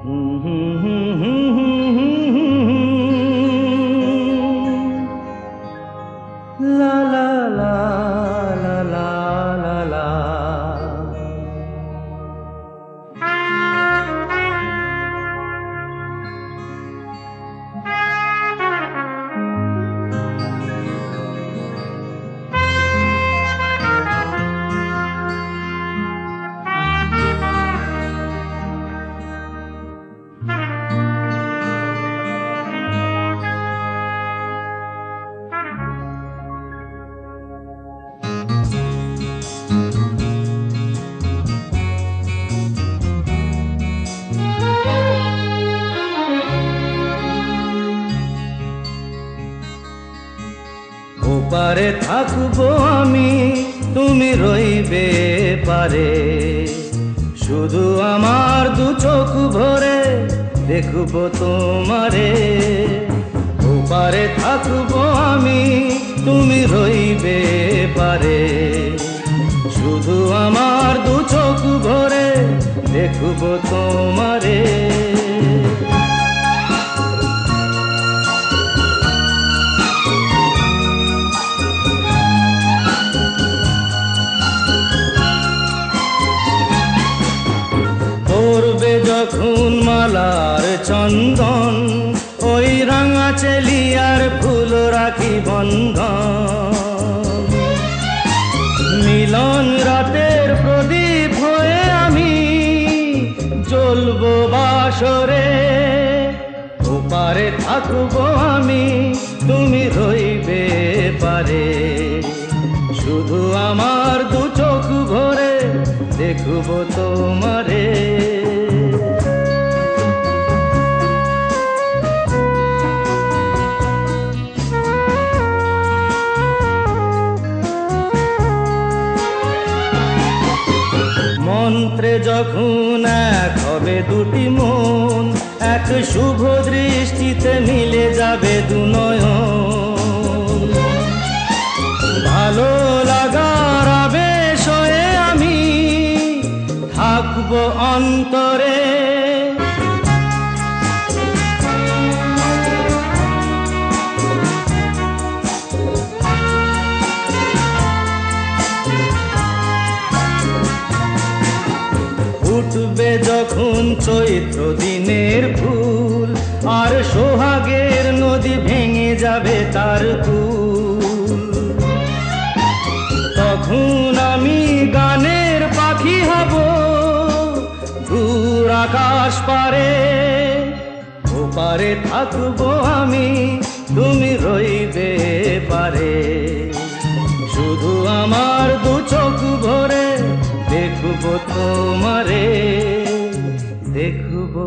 লা লা লা লা লা লা লা। ওপারে থাকবো আমি, তুমি রইবে পারে, শুধু আমার দু চোখ ভরে দেখবো তোমারে। ওপারে থাকবো আমি, তুমি রইবে পারে, শুধু আমার দু চোখ ভরে দেখবো তোমারে। পড়বে যখন মালার চন্দন, ওই রাঙা চেলিয়ার ফুল রাখি বন্ধন। মিলন রাতের প্রদীপ হয়ে আমি জ্বলবো বাসরে। ওপারে থাকবো আমি, তুমি রইবে পারে, শুধু আমার দু চোখ ভরে দেখবো তোমারে। মন্ত্রে যখন এক হবে দুটি মন, এক শুভ দৃষ্টিতে মিলে যাবে দু নয়ন। ভালো লাগার আবেশ হয়ে আমি থাকবো অন্তরে। উঠবে যখন চৈত্র দিনের ফুল, আর সোহাগের নদী ভেঙে যাবে তার কুল। তখন আমি গানের পাখি হব দূর আকাশ পারে। ওপারে থাকবো আমি, তুমি রইবে পারে, শুধু আমার দু চোখ ভরে দেখবো তোমারে, দেখবো